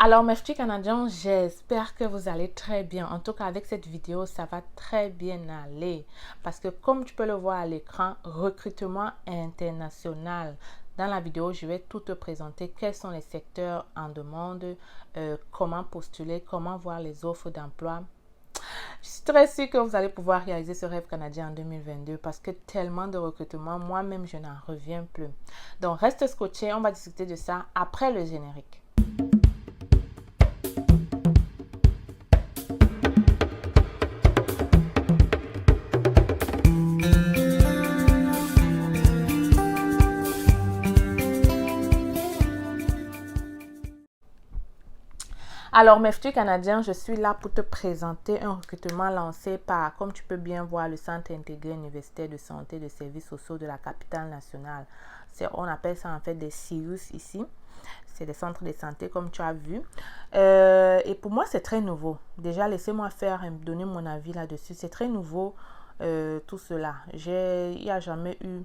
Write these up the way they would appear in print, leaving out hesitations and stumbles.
Alors mes petits Canadiens, j'espère que vous allez très bien. En tout cas, avec cette vidéo, ça va très bien aller. Parce que comme tu peux le voir à l'écran, recrutement international. Dans la vidéo, je vais tout te présenter quels sont les secteurs en demande, comment postuler, comment voir les offres d'emploi. Je suis très sûre que vous allez pouvoir réaliser ce rêve canadien en 2022 parce que tellement de recrutement, moi-même, je n'en reviens plus. Donc, reste scotché, on va discuter de ça après le générique. Alors, mes futurs Canadiens, je suis là pour te présenter un recrutement lancé par, comme tu peux bien voir, le Centre intégré universitaire de santé et de services sociaux de la capitale nationale. On appelle ça en fait des CIUS ici. C'est des centres de santé comme tu as vu. Et pour moi, c'est très nouveau. Déjà, laissez-moi donner mon avis là-dessus. C'est très nouveau tout cela. Il n'y a jamais eu...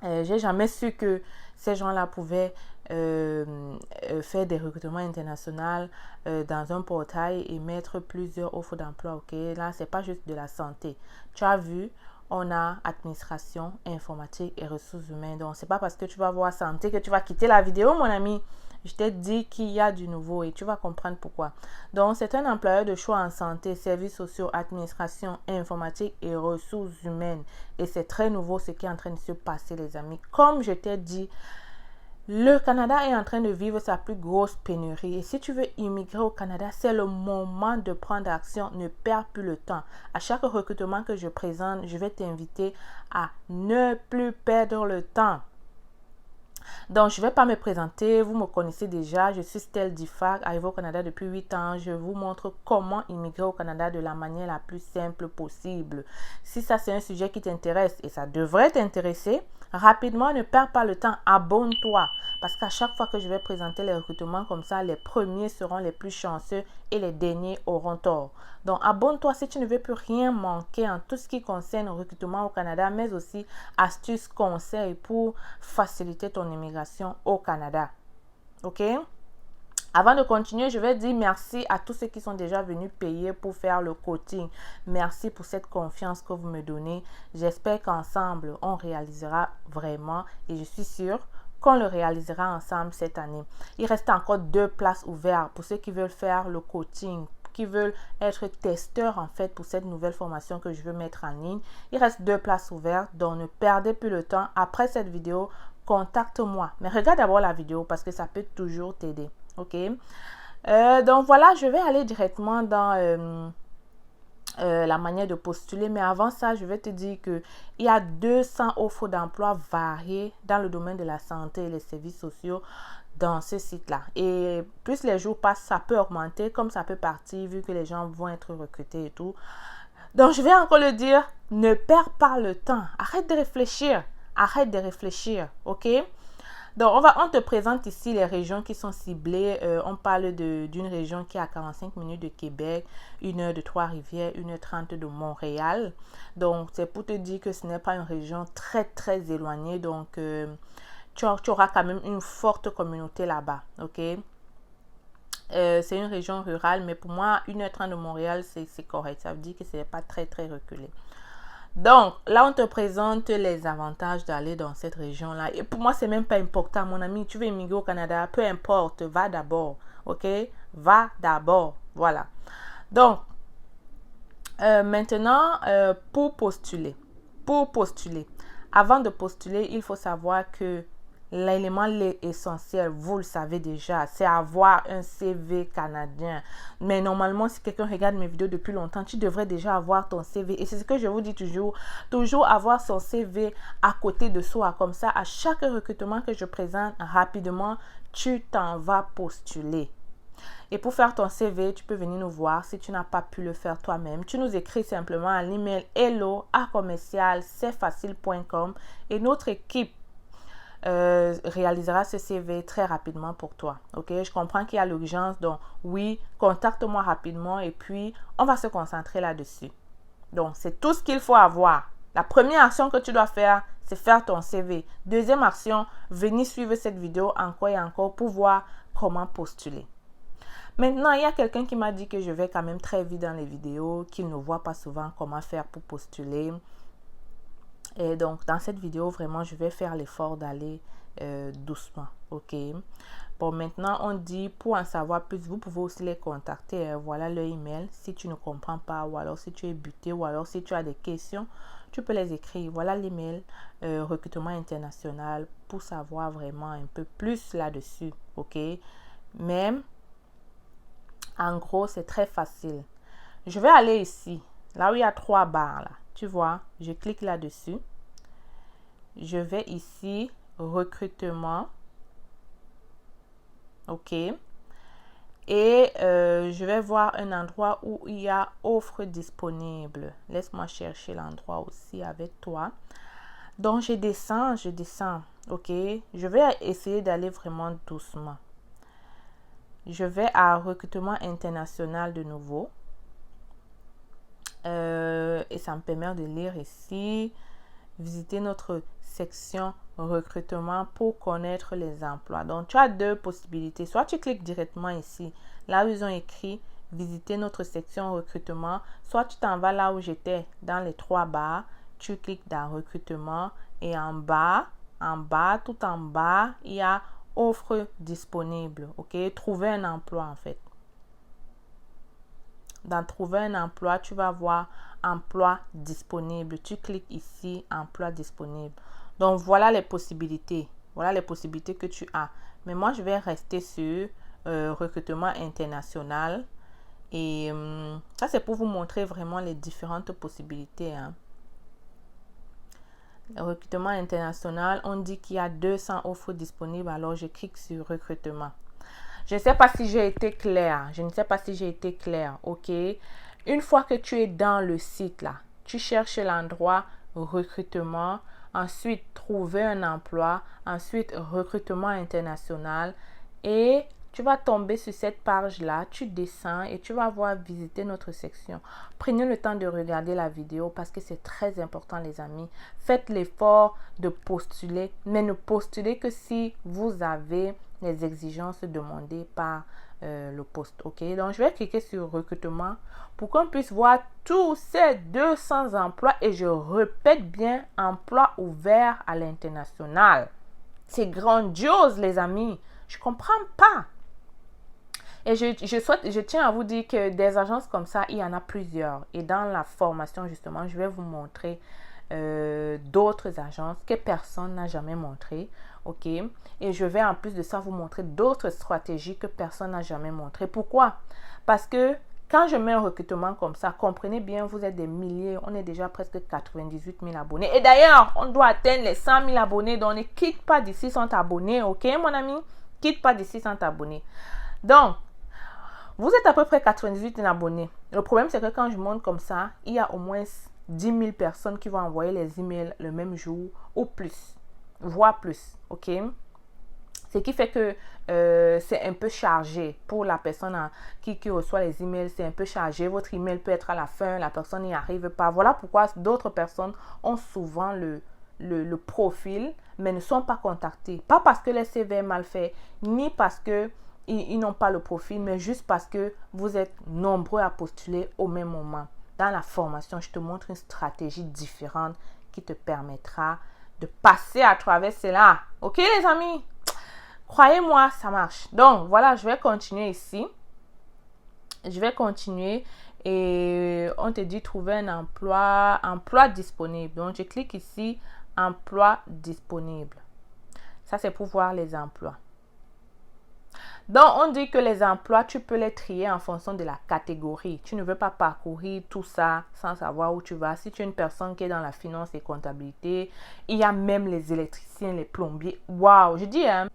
j'ai jamais su que ces gens-là pouvaient faire des recrutements internationaux dans un portail et mettre plusieurs offres d'emploi. Ok, là, c'est pas juste de la santé. Tu as vu, on a administration, informatique et ressources humaines. Donc, c'est pas parce que tu vas voir santé que tu vas quitter la vidéo, mon ami. Je t'ai dit qu'il y a du nouveau et tu vas comprendre pourquoi. Donc, c'est un employeur de choix en santé, services sociaux, administration, informatique et ressources humaines. Et c'est très nouveau ce qui est en train de se passer, les amis. Comme je t'ai dit, le Canada est en train de vivre sa plus grosse pénurie. Et si tu veux immigrer au Canada, c'est le moment de prendre action. Ne perds plus le temps. À chaque recrutement que je présente, je vais t'inviter à ne plus perdre le temps. Donc, je ne vais pas me présenter. Vous me connaissez déjà. Je suis Stell Diffag, arrivée au Canada depuis 8 ans. Je vous montre comment immigrer au Canada de la manière la plus simple possible. Si ça, c'est un sujet qui t'intéresse et ça devrait t'intéresser, rapidement, ne perds pas le temps. Abonne-toi. Parce qu'à chaque fois que je vais présenter les recrutements comme ça, les premiers seront les plus chanceux et les derniers auront tort. Donc, abonne-toi si tu ne veux plus rien manquer en tout ce qui concerne le recrutement au Canada, mais aussi astuces, conseils pour faciliter ton immigration au Canada. OK? Avant de continuer, je vais dire merci à tous ceux qui sont déjà venus payer pour faire le coaching. Merci pour cette confiance que vous me donnez. J'espère qu'ensemble, on réalisera vraiment et je suis sûre qu'on le réalisera ensemble cette année. Il reste encore 2 places ouvertes pour ceux qui veulent faire le coaching, qui veulent être testeurs en fait pour cette nouvelle formation que je veux mettre en ligne. Il reste 2 places ouvertes, donc ne perdez plus le temps. Après cette vidéo, contacte-moi. Mais regarde d'abord la vidéo parce que ça peut toujours t'aider. OK? Donc voilà, je vais aller directement dans la manière de postuler. Mais avant ça, je vais te dire qu'il y a 200 offres d'emploi variées dans le domaine de la santé et les services sociaux dans ce site-là. Et plus les jours passent, ça peut augmenter comme ça peut partir vu que les gens vont être recrutés et tout. Donc, je vais encore le dire, ne perds pas le temps. Arrête de réfléchir. Arrête de réfléchir, OK? Donc, on te présente ici les régions qui sont ciblées. On parle d'une région qui est à 45 minutes de Québec, 1 heure de Trois-Rivières, 1h30 de Montréal. Donc, c'est pour te dire que ce n'est pas une région très, très éloignée. Donc, tu auras quand même une forte communauté là-bas, ok? C'est une région rurale, mais pour moi, 1h30 de Montréal, c'est correct. Ça veut dire que ce n'est pas très, très reculé. Donc, là, on te présente les avantages d'aller dans cette région-là. Et pour moi, c'est même pas important, mon ami. Tu veux immigrer au Canada, peu importe, va d'abord, ok? Va d'abord, voilà. Donc, maintenant, pour postuler, avant de postuler, il faut savoir que l'élément essentiel, vous le savez déjà, c'est avoir un CV canadien. Mais normalement, si quelqu'un regarde mes vidéos depuis longtemps, tu devrais déjà avoir ton CV. Et c'est ce que je vous dis toujours, toujours avoir son CV à côté de soi. Comme ça, à chaque recrutement que je présente rapidement, tu t'en vas postuler. Et pour faire ton CV, tu peux venir nous voir si tu n'as pas pu le faire toi-même. Tu nous écris simplement à l'email hello@cfacile.com et notre équipe réalisera ce CV très rapidement pour toi. Ok, je comprends qu'il y a l'urgence, donc oui, contacte-moi rapidement et puis on va se concentrer là-dessus. Donc, c'est tout ce qu'il faut avoir. La première action que tu dois faire, c'est faire ton CV. Deuxième action, venir suivre cette vidéo encore et encore pour voir comment postuler. Maintenant, il y a quelqu'un qui m'a dit que je vais quand même très vite dans les vidéos, qu'il ne voit pas souvent comment faire pour postuler. Et donc, dans cette vidéo, vraiment, je vais faire l'effort d'aller doucement, ok? Bon, maintenant, on dit, pour en savoir plus, vous pouvez aussi les contacter. Voilà leur email. Si tu ne comprends pas, ou alors si tu es buté, ou alors si tu as des questions, tu peux les écrire. Voilà l'email recrutement international pour savoir vraiment un peu plus là-dessus, ok? Mais, en gros, c'est très facile. Je vais aller ici, là où il y a 3 barres, là. Tu vois, je clique là-dessus. Je vais ici, recrutement. Ok. Et je vais voir un endroit où il y a offre disponible. Laisse-moi chercher l'endroit aussi avec toi. Donc, je descends. Ok. Je vais essayer d'aller vraiment doucement. Je vais à recrutement international de nouveau. Et ça me permet de lire ici. Visiter notre section recrutement pour connaître les emplois. Donc, tu as 2 possibilités. Soit tu cliques directement ici, là où ils ont écrit visiter notre section recrutement. Soit tu t'en vas là où j'étais, dans les 3 barres. Tu cliques dans recrutement et en bas, tout en bas, il y a offre disponible. Ok, trouver un emploi en fait. Dans trouver un emploi, tu vas voir emploi disponible. Tu cliques ici, emploi disponible. Donc, voilà les possibilités. Voilà les possibilités que tu as. Mais moi, je vais rester sur recrutement international. Et ça, c'est pour vous montrer vraiment les différentes possibilités. Hein. Le recrutement international, on dit qu'il y a 200 offres disponibles. Alors, je clique sur recrutement. Je ne sais pas si j'ai été claire. Ok. Une fois que tu es dans le site là, tu cherches l'endroit recrutement, ensuite trouver un emploi, ensuite recrutement international et tu vas tomber sur cette page là, tu descends et tu vas voir visiter notre section. Prenez le temps de regarder la vidéo parce que c'est très important les amis. Faites l'effort de postuler, mais ne postulez que si vous avez les exigences demandées par le poste. Ok, donc je vais cliquer sur recrutement pour qu'on puisse voir tous ces 200 emplois et je répète bien, emplois ouverts à l'international. C'est grandiose les amis. Je comprends pas. Et je tiens à vous dire que des agences comme ça, il y en a plusieurs. Et dans la formation, justement, je vais vous montrer d'autres agences que personne n'a jamais montré. Ok. Et je vais en plus de ça vous montrer d'autres stratégies que personne n'a jamais montré. Pourquoi? Parce que quand je mets un recrutement comme ça, comprenez bien, vous êtes des milliers. On est déjà presque 98 000 abonnés. Et d'ailleurs, on doit atteindre les 100 000 abonnés. Donc, ne quitte pas d'ici sans t'abonner. Ok, mon ami? Quitte pas d'ici sans t'abonner. Donc, vous êtes à peu près 98 000 abonnés. Le problème, c'est que quand je monte comme ça, il y a au moins 10 000 personnes qui vont envoyer les emails le même jour ou plus, voire plus, ok? Ce qui fait que c'est un peu chargé pour la personne qui reçoit les emails, c'est un peu chargé. Votre email peut être à la fin, la personne n'y arrive pas. Voilà pourquoi d'autres personnes ont souvent le profil, mais ne sont pas contactées. Pas parce que le CV est mal fait, ni parce que ils n'ont pas le profil, mais juste parce que vous êtes nombreux à postuler au même moment. Dans la formation, je te montre une stratégie différente qui te permettra de passer à travers cela. Ok les amis? Croyez-moi, ça marche. Donc voilà, je vais continuer ici. Je vais continuer et on te dit trouver un emploi disponible. Donc je clique ici, emploi disponible. Ça c'est pour voir les emplois. Donc, on dit que les emplois, tu peux les trier en fonction de la catégorie. Tu ne veux pas parcourir tout ça sans savoir où tu vas. Si tu es une personne qui est dans la finance et comptabilité, il y a même les électriciens, les plombiers. Waouh, je dis, hein,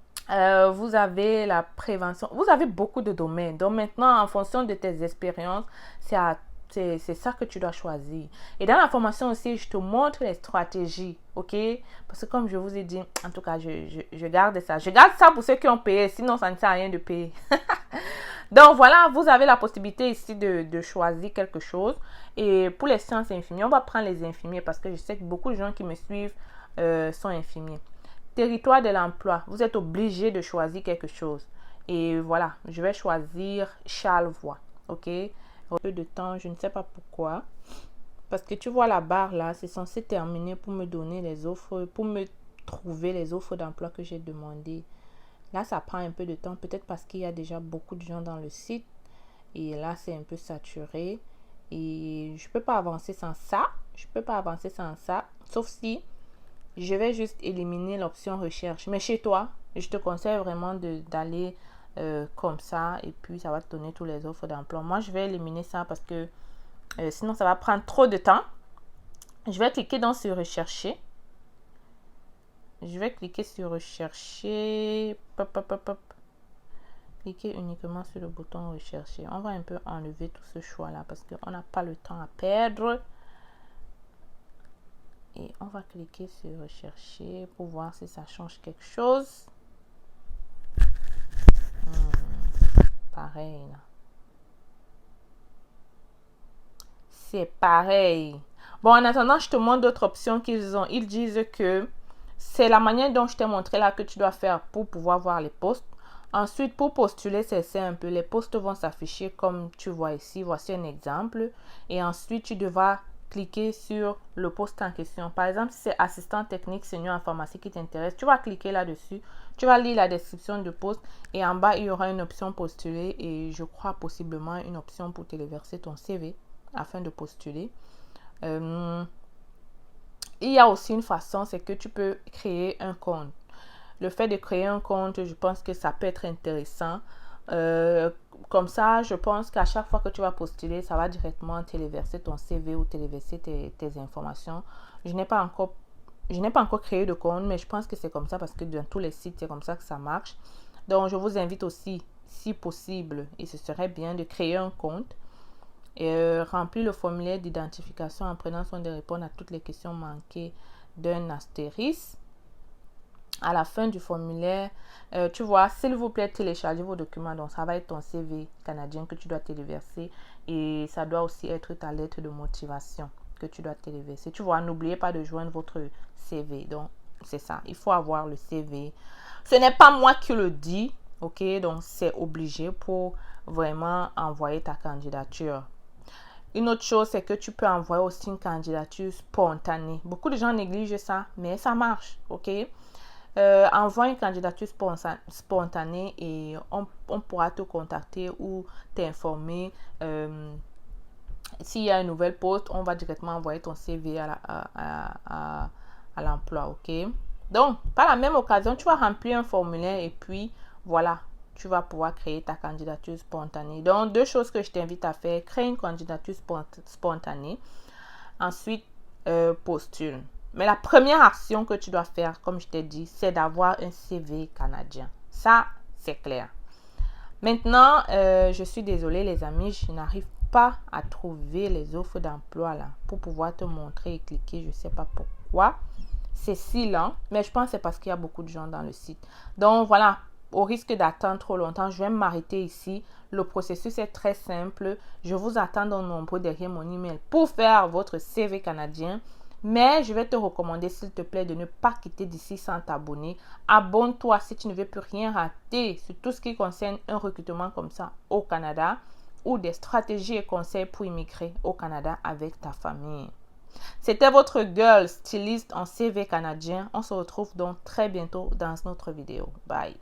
vous avez la prévention. Vous avez beaucoup de domaines. Donc, maintenant, en fonction de tes expériences, c'est ça que tu dois choisir. Et dans la formation aussi, je te montre les stratégies, ok? Parce que comme je vous ai dit, en tout cas, je garde ça. Je garde ça pour ceux qui ont payé, sinon ça ne sert à rien de payer. Donc voilà, vous avez la possibilité ici de choisir quelque chose. Et pour les sciences infirmières, on va prendre les infirmiers parce que je sais que beaucoup de gens qui me suivent sont infirmiers. Territoire de l'emploi, vous êtes obligé de choisir quelque chose. Et voilà, je vais choisir Charlevoix. Ok? Un peu de temps, je ne sais pas pourquoi. Parce que tu vois la barre là, c'est censé terminer pour me donner les offres, pour me trouver les offres d'emploi que j'ai demandées. Là, ça prend un peu de temps, peut-être parce qu'il y a déjà beaucoup de gens dans le site. Et là, c'est un peu saturé. Et je ne peux pas avancer sans ça. Je ne peux pas avancer sans ça. Sauf si je vais juste éliminer l'option recherche. Mais chez toi, je te conseille vraiment d'aller comme ça. Et puis, ça va te donner toutes les offres d'emploi. Moi, je vais éliminer ça parce que sinon, ça va prendre trop de temps. Je vais cliquer dans sur rechercher. Je vais cliquer sur rechercher. Pop, pop, pop, pop. Cliquez uniquement sur le bouton rechercher. On va un peu enlever tout ce choix là parce qu'on n'a pas le temps à perdre. Et on va cliquer sur rechercher pour voir si ça change quelque chose. Pareil là. C'est pareil. Bon, en attendant, je te montre d'autres options qu'ils ont. Ils disent que c'est la manière dont je t'ai montré là que tu dois faire pour pouvoir voir les posts. Ensuite, pour postuler, c'est simple. Les postes vont s'afficher comme tu vois ici. Voici un exemple. Et ensuite, tu devras cliquer sur le poste en question. Par exemple, si c'est assistant technique senior en pharmacie qui t'intéresse, tu vas cliquer là-dessus. Tu vas lire la description du poste. Et en bas, il y aura une option postuler. Et je crois possiblement une option pour téléverser ton CV afin de postuler. Il y a aussi une façon, c'est que tu peux créer un compte. Le fait de créer un compte, je pense que ça peut être intéressant. Comme ça, je pense qu'à chaque fois que tu vas postuler, ça va directement téléverser ton CV ou téléverser tes informations. Je n'ai pas encore créé de compte, mais je pense que c'est comme ça parce que dans tous les sites, c'est comme ça que ça marche. Donc, je vous invite aussi, si possible, et ce serait bien de créer un compte. Et remplir le formulaire d'identification en prenant soin de répondre à toutes les questions manquées d'un astérisque. À la fin du formulaire, tu vois, s'il vous plaît, téléchargez vos documents. Donc, ça va être ton CV canadien que tu dois téléverser. Et ça doit aussi être ta lettre de motivation que tu dois téléverser. Tu vois, n'oubliez pas de joindre votre CV. Donc, c'est ça. Il faut avoir le CV. Ce n'est pas moi qui le dis. Ok, donc c'est obligé pour vraiment envoyer ta candidature. Une autre chose, c'est que tu peux envoyer aussi une candidature spontanée. Beaucoup de gens négligent ça, mais ça marche, ok? Envoie une candidature spontanée et on pourra te contacter ou t'informer. S'il y a une nouvelle poste, on va directement envoyer ton CV à l'emploi, ok? Donc, par la même occasion, tu vas remplir un formulaire et puis voilà, tu vas pouvoir créer ta candidature spontanée. Donc, deux choses que je t'invite à faire. Crée une candidature spontanée. Ensuite, postule. Mais la première action que tu dois faire, comme je t'ai dit, c'est d'avoir un CV canadien. Ça, c'est clair. Maintenant, je suis désolée les amis, je n'arrive pas à trouver les offres d'emploi là pour pouvoir te montrer et cliquer. Je ne sais pas pourquoi. C'est si lent, mais je pense que c'est parce qu'il y a beaucoup de gens dans le site. Donc voilà, au risque d'attendre trop longtemps, je vais m'arrêter ici. Le processus est très simple. Je vous attends nombreux derrière mon email pour faire votre CV canadien. Mais je vais te recommander, s'il te plaît, de ne pas quitter d'ici sans t'abonner. Abonne-toi si tu ne veux plus rien rater sur tout ce qui concerne un recrutement comme ça au Canada ou des stratégies et conseils pour immigrer au Canada avec ta famille. C'était votre girl styliste en CV canadien. On se retrouve donc très bientôt dans notre vidéo. Bye.